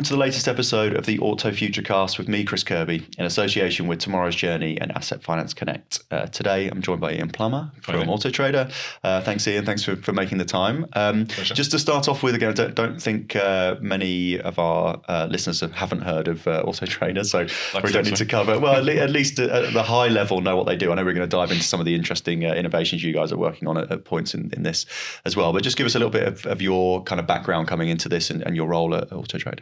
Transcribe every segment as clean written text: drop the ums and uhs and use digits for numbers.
to the latest episode of the Auto Futurecast with me, Chris Kirby, in association with Tomorrow's Journey and Asset Finance Connect. Today, I'm joined by Ian Plummer from Auto Trader. Thanks, Ian. Thanks for making the time. Just to start off with, again, I don't think many of our listeners haven't heard of Auto Trader, so we don't need to cover, well, at least at the high level, know what they do. I know we're going to dive into some of the interesting innovations you guys are working on at points in this as well. But just give us a little bit of your kind of background coming into this and your role at Auto Trader.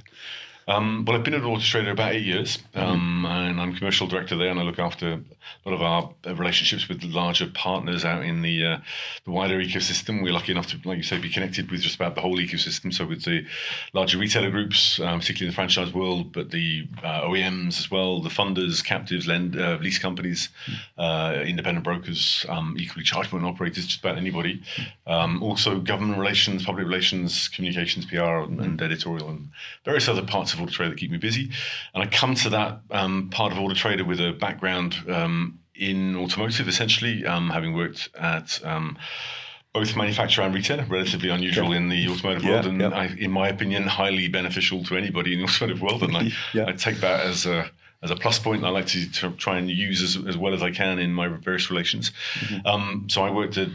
Well, I've been at Auto Trader about 8 years, and I'm commercial director there, and I look after a lot of our relationships with larger partners out in the wider ecosystem. We're lucky enough to, like you say, be connected with just about the whole ecosystem. So with the larger retailer groups, particularly in the franchise world, but the OEMs as well, the funders, captives, lease companies, independent brokers, equally charge point operators, just about anybody. Also government relations, public relations, communications, PR, and editorial, and various other parts of Auto Trader that keep me busy. And I come to that part of Auto Trader with a background in automotive, essentially, having worked at both manufacturer and retailer, relatively unusual in the automotive world, and in my opinion, highly beneficial to anybody in the automotive world. And I take that as a plus point, and I like to try and use as well as I can in my various relations. So I worked at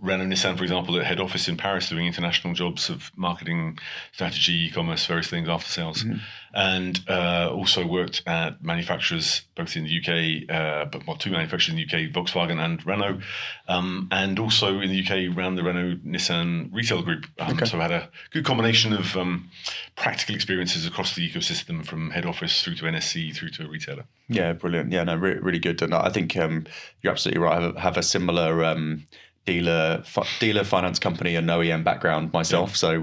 Renault Nissan, for example, at head office in Paris, doing international jobs of marketing, strategy, e-commerce, various things, after sales, and also worked at manufacturers both in the UK, two manufacturers in the UK, Volkswagen and Renault, and also in the UK ran the Renault Nissan retail group. So I had a good combination of practical experiences across the ecosystem, from head office through to NSC through to a retailer. Yeah, brilliant. Yeah, no, really good. And I think you're absolutely right. I have a similar dealer finance company and OEM background myself. So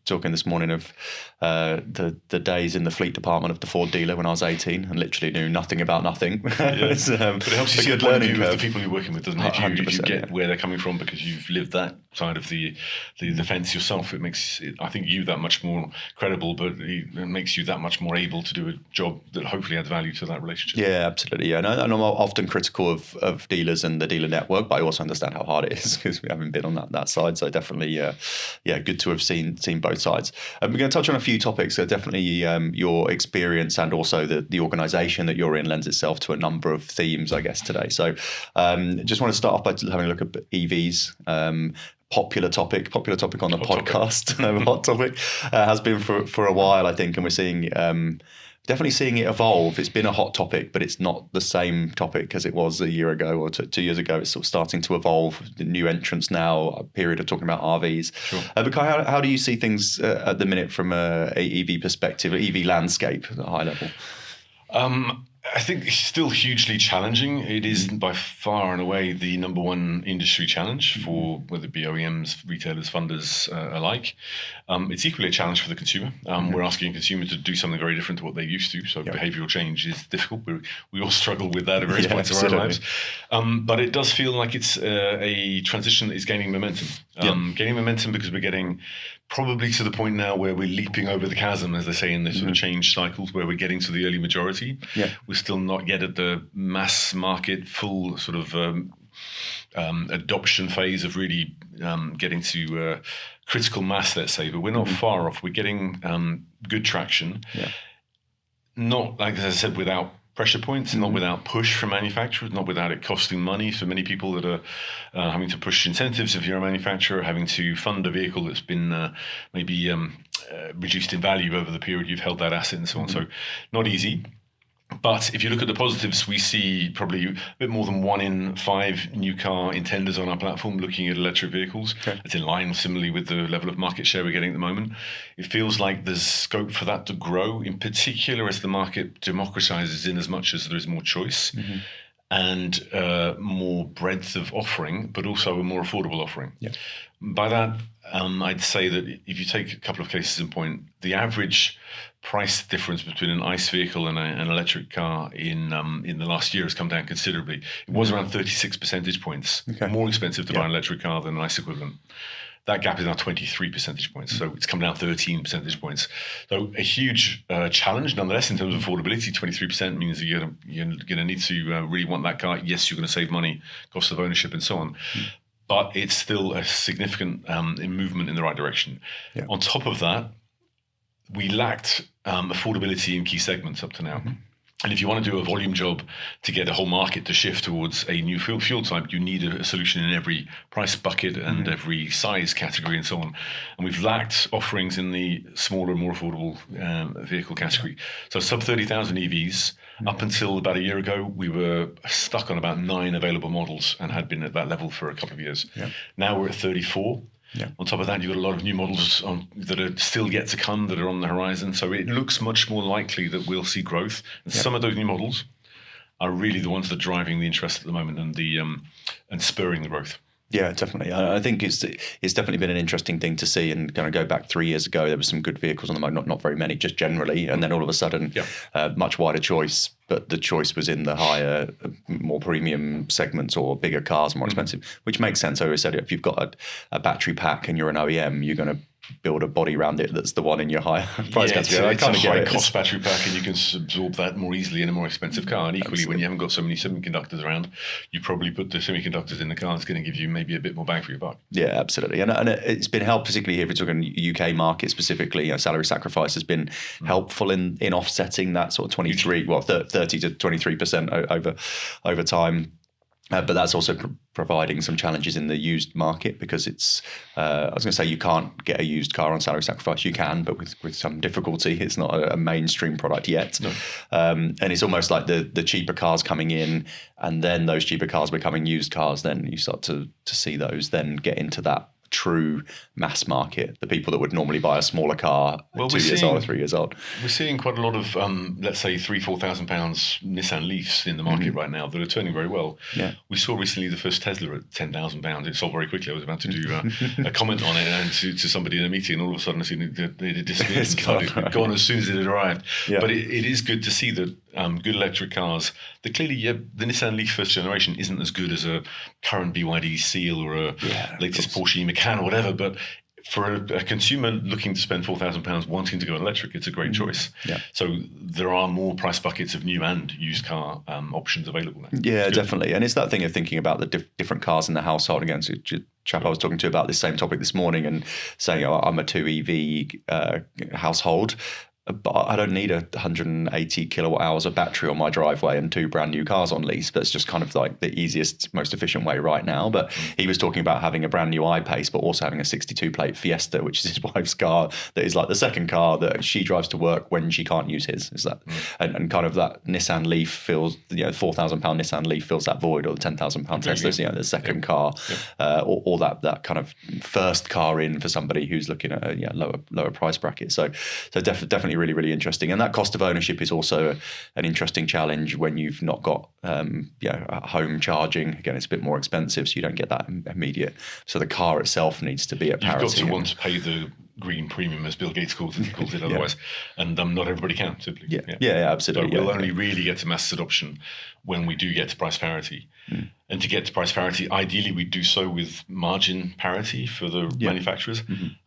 talking this morning of the days in the fleet department of the Ford dealer when I was 18 and literally knew nothing about nothing. But it helps you see the learning curve of the people you're working with, doesn't it? If you get where they're coming from because you've lived that side of the fence yourself, it makes I think you that much more credible, but it makes you that much more able to do a job that hopefully adds value to that relationship. Yeah, absolutely. Yeah, and I'm often critical of dealers and the dealer network, but I also understand how hard it is because we haven't been on that side. So definitely, good to have seen both sides. We're going to touch on a few topics. So definitely your experience and also the organisation that you're in lends itself to a number of themes, I guess, today. So just want to start off by having a look at EVs. Popular topic on the podcast. Hot topic has been for a while, I think, and we're seeing definitely seeing it evolve. It's been a hot topic, but it's not the same topic as it was a year ago or 2 years ago. It's sort of starting to evolve. The new entrants now, a period of talking about RVs. Sure. But Kai, how do you see things at the minute from a EV perspective, EV landscape at a high level? I think it's still hugely challenging. It is by far and away the number one industry challenge for whether it be OEMs, retailers, funders alike. It's equally a challenge for the consumer. We're asking consumers to do something very different to what they're used to. So behavioural change is difficult. We all struggle with that at various points of our lives. But it does feel like it's a transition that is gaining momentum. Gaining momentum because we're getting probably to the point now where we're leaping over the chasm, as they say in the sort of change cycles, where we're getting to the early majority. We're still not yet at the mass market, full sort of adoption phase of really getting to critical mass, let's say, but we're not far off. We're getting good traction. Not, like as I said, without pressure points, not without push from manufacturers, not without it costing money for many people that are having to push incentives if you're a manufacturer, having to fund a vehicle that's been maybe reduced in value over the period you've held that asset and so on. So not easy. But if you look at the positives, we see probably a bit more than 1 in 5 new car intenders on our platform looking at electric vehicles. It's in line similarly with the level of market share we're getting at the moment. It feels like there's scope for that to grow, in particular as the market democratizes in as much as there is more choice and more breadth of offering, but also a more affordable offering. By that, I'd say that if you take a couple of cases in point, the average price difference between an ICE vehicle and an electric car in the last year has come down considerably. It was around 36 percentage points more expensive to buy an electric car than an ICE equivalent. That gap is now 23 percentage points, so it's come down 13 percentage points. So a huge challenge, nonetheless, in terms of affordability. 23% means that you're going to need to really want that car. Yes, you're going to save money, cost of ownership, and so on. But it's still a significant movement in the right direction. On top of that, we lacked affordability in key segments up to now. And if you want to do a volume job to get a whole market to shift towards a new fuel type, you need a solution in every price bucket and every size category and so on. And we've lacked offerings in the smaller, more affordable vehicle category. So sub 30,000 EVs, up until about a year ago, we were stuck on about 9 available models and had been at that level for a couple of years. Now we're at 34. On top of that, you've got a lot of new models that are still yet to come that are on the horizon. So it looks much more likely that we'll see growth. And some of those new models are really the ones that are driving the interest at the moment and spurring the growth. Yeah, definitely. I think it's definitely been an interesting thing to see. And kind of go back 3 years ago, there were some good vehicles on the market, not very many, just generally. And then all of a sudden, much wider choice. But the choice was in the higher, more premium segments or bigger cars, more expensive, which makes sense. I always said, if you've got a battery pack and you're an OEM, you're going to build a body around it that's the one in your higher price category. It's a high-cost battery pack, and you can absorb that more easily in a more expensive car. And equally, when you haven't got so many semiconductors around, you probably put the semiconductors in the car. It's going to give you maybe a bit more bang for your buck. Yeah, absolutely. And it's been helped, particularly if we're talking UK market specifically. Salary sacrifice has been helpful in offsetting that sort of 30 to 23% over time. But that's also providing some challenges in the used market, because it's, I was going to say, you can't get a used car on salary sacrifice. You can, but with some difficulty. It's not a mainstream product yet. No. And it's almost like the cheaper cars coming in, and then those cheaper cars becoming used cars. Then you start to see those then get into that true mass market, the people that would normally buy a smaller car 2 years old or 3 years old. We're seeing quite a lot of, let's say, £4,000 Nissan Leafs in the market right now that are turning very well. Yeah. We saw recently the first Tesla at £10,000. It sold very quickly. I was about to do a comment on it and to somebody in a meeting, and all of a sudden I seen it disappeared and started gone as soon as it had arrived. Yeah. But it is good to see that good electric cars, that clearly the Nissan Leaf first generation isn't as good as a current BYD Seal or a latest Porsche Macan or whatever, but for a consumer looking to spend £4,000 wanting to go electric, it's a great choice. Yeah. So there are more price buckets of new and used car options available now. Yeah, definitely. And it's that thing of thinking about the different cars in the household. Again, so chap I was talking to about this same topic this morning and saying, I'm a 2 EV household, but I don't need 180 kilowatt hours of battery on my driveway and 2 brand new cars on lease. That's just kind of like the easiest, most efficient way right now. But he was talking about having a brand new I-Pace, but also having a 62 plate Fiesta, which is his wife's car, that is like the second car that she drives to work when she can't use his. Is that and kind of that Nissan Leaf fills, £4,000 Nissan Leaf fills that void, or the £10,000 Tesla, the second car, or that kind of first car in for somebody who's looking at a lower price bracket. So definitely really, really interesting. And that cost of ownership is also an interesting challenge when you've not got home charging. Again, it's a bit more expensive, so you don't get that immediate. So the car itself needs to be at parity. You've got to want to pay the green premium, as Bill Gates calls it otherwise. And not everybody can, simply. Yeah, absolutely. So we'll only really get to mass adoption when we do get to price parity. And to get to price parity, ideally we do so with margin parity for the manufacturers.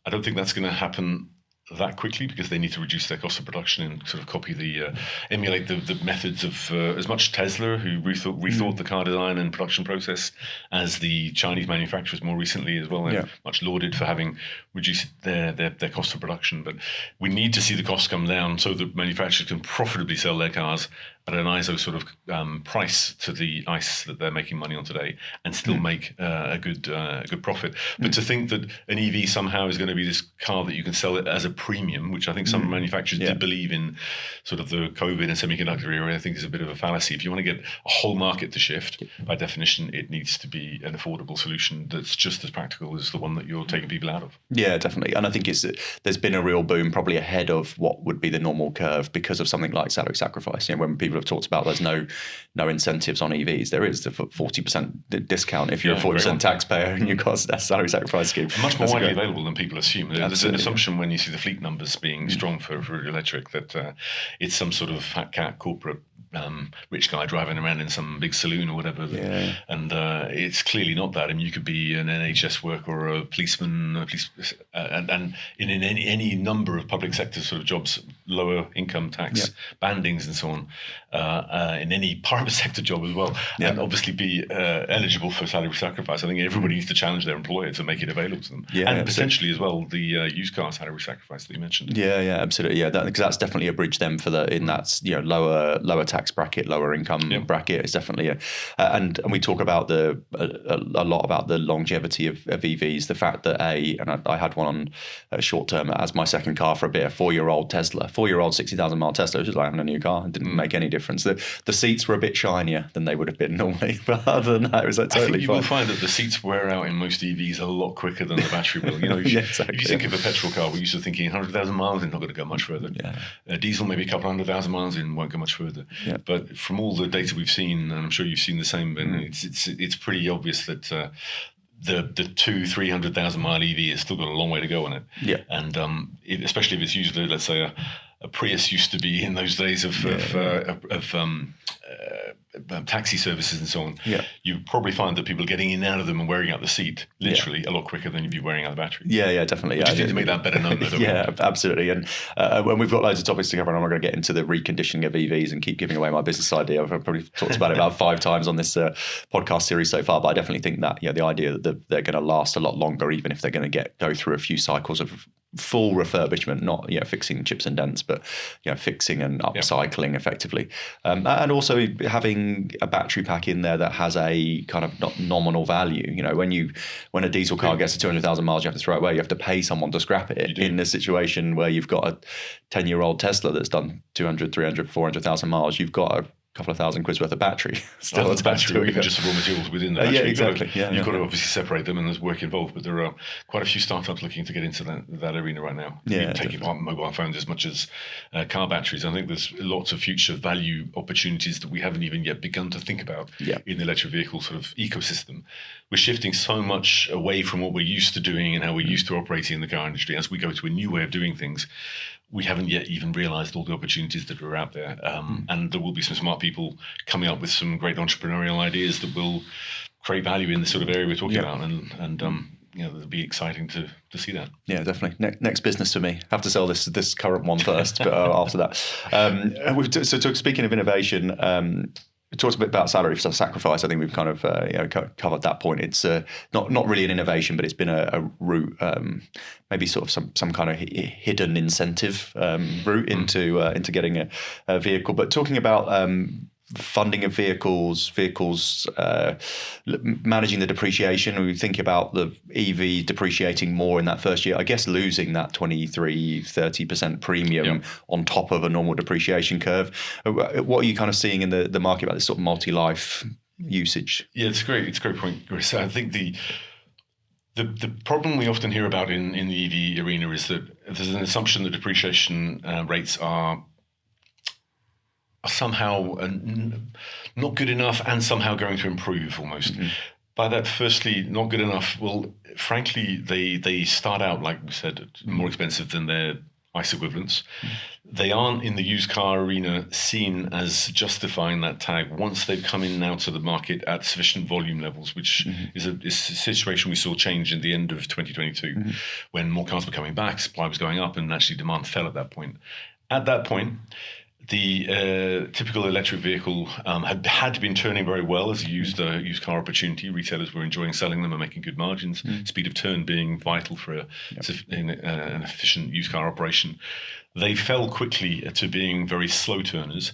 I don't think that's going to happen that quickly, because they need to reduce their cost of production and sort of emulate the methods of as much Tesla, who rethought the car design and production process, as the Chinese manufacturers more recently as well. They're much lauded for having reduced their cost of production. But we need to see the costs come down so that manufacturers can profitably sell their cars at an ISO sort of price to the ICE that they're making money on today, and still make a good profit. But to think that an EV somehow is going to be this car that you can sell it as a premium, which I think some manufacturers did believe in sort of the COVID and semiconductor era, I think is a bit of a fallacy. If you want to get a whole market to shift, by definition, it needs to be an affordable solution that's just as practical as the one that you're taking people out of. Yeah, definitely. And I think there's been a real boom, probably ahead of what would be the normal curve, because of something like salary sacrifice. When people have talked about there's no incentives on EVs, there is the 40% discount if you're a 40% taxpayer and you've got a salary sacrifice scheme. Much more widely available than people assume. There's an assumption when you see the fleet numbers being strong for electric that it's some sort of fat cat corporate rich guy driving around in some big saloon or whatever. Yeah. And it's clearly not that. I mean, you could be an NHS worker or a policeman, and in any number of public sector sort of jobs, lower income tax bandings and so on, in any private sector job as well, and obviously be eligible for salary sacrifice. I think everybody needs to challenge their employer to make it available to them, and potentially as well the used car salary sacrifice that you mentioned. Yeah, absolutely. Yeah, because that's definitely a bridge then for in that lower tax bracket, lower income bracket. It's definitely and we talk about a lot about the longevity of EVs. The fact that I had one on short term as my second car for a bit, a 4-year-old Tesla, 60,000 mile Tesla, which is like having a new car. It didn't make any difference. The seats were a bit shinier than they would have been normally, but other than that, it was like totally I think you fine. will find that the seats wear out in most EVs a lot quicker than the battery will. If you think of a petrol car, we're used to thinking 100,000 miles in, not going to go much further. Diesel, maybe a couple 100,000 miles in, won't go much further. But from all the data we've seen, and I'm sure you've seen the same, Ben, it's pretty obvious that the 200,000-300,000 mile EV has still got a long way to go on it. And especially if it's used, let's say a Prius used to be in those days of taxi services and so on. You probably find that people are getting in and out of them and wearing out the seat literally a lot quicker than you'd be wearing out the battery. Definitely. We just need to make that better known. Absolutely. And when we've got loads of topics to cover, and I'm not going to get into the reconditioning of EVs and keep giving away my business idea. I've probably talked about it about 5 times on this podcast series so far, but I definitely think that the idea that they're going to last a lot longer, even if they're going to go through a few cycles of full refurbishment, not fixing chips and dents, but fixing and upcycling effectively, and also having a battery pack in there that has a kind of nominal value. When a diesel car gets to 200,000 miles, you have to throw it away. You have to pay someone to scrap it. In a situation where you've got a 10-year-old Tesla that's done 200, 300, 400,000 miles, you've got a couple of £1,000 worth of battery still attached to it. Or even just the raw materials within the battery. Exactly. You've got to obviously separate them, and there's work involved, but there are quite a few startups looking to get into that arena right now. Taking apart mobile phones as much as car batteries. I think there's lots of future value opportunities that we haven't even yet begun to think about in the electric vehicle sort of ecosystem. We're shifting so much away from what we're used to doing and how we're used to operating in the car industry. As we go to a new way of doing things, we haven't yet even realized all the opportunities that are out there. And there will be some smart people coming up with some great entrepreneurial ideas that will create value in the sort of area we're talking about. And it'll be exciting to see that. Yeah, definitely. Next business for me. Have to sell this current one first, but after that. So speaking of innovation, we talked a bit about salary sacrifice. I think we've kind of covered that point. It's not really an innovation, but it's been a route, maybe sort of some kind of hidden incentive route into getting a vehicle. But talking about funding of vehicles, managing the depreciation. We think about the EV depreciating more in that first year, I guess losing that 23-30% premium on top of a normal depreciation curve. What are you kind of seeing in the market about this sort of multi-life usage? Yeah, it's a great point, Chris. I think the problem we often hear about in the EV arena is that there's an assumption that depreciation rates are somehow not good enough and somehow going to improve almost. By that, firstly, not good enough. Well, frankly, they start out, like we said, more expensive than their ICE equivalents. They aren't in the used car arena seen as justifying that tag once they've come in now to the market at sufficient volume levels, which is a situation we saw change in the end of 2022 when more cars were coming back, supply was going up, and actually demand fell at that point. At that point, the typical electric vehicle had been turning very well as a used car opportunity. Retailers were enjoying selling them and making good margins. Speed of turn being vital for an efficient used car operation. They fell quickly to being very slow turners.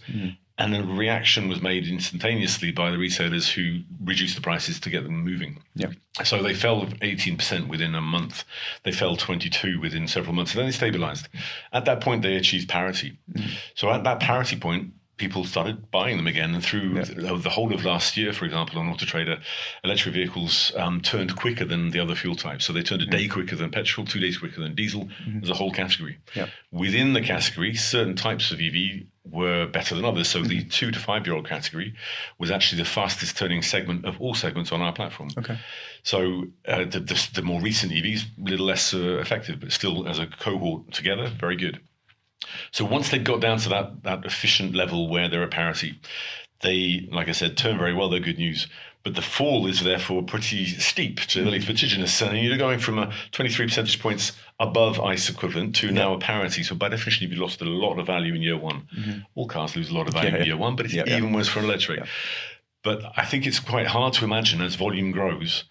And a reaction was made instantaneously by the retailers who reduced the prices to get them moving. So they fell 18% within a month. They fell 22% within several months. And then they stabilized. At that point, they achieved parity. So at that parity point, people started buying them again. And through the whole of last year, for example, on Auto Trader, electric vehicles turned quicker than the other fuel types. So they turned a day quicker than petrol, 2 days quicker than diesel. There's a whole category. Within the category, certain types of EV were better than others. So the 2 to 5 year old category was actually the fastest turning segment of all segments on our platform. So the more recent EVs, a little less effective, but still as a cohort together, very good. So once they got down to that efficient level where they're at parity, they, like I said, turn very well. They're good news. But the fall is therefore pretty steep, generally vertiginous. And you're going from a 23 percentage points above ICE equivalent to now a parity. So by definition, you've lost a lot of value in year one. All cars lose a lot of value in year one, but it's even worse for an electric. But I think it's quite hard to imagine as volume grows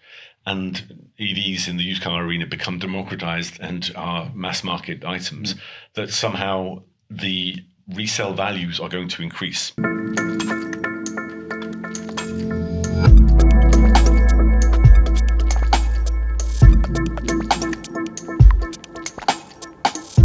and EVs in the used car arena become democratized and are mass market items, that somehow the resale values are going to increase.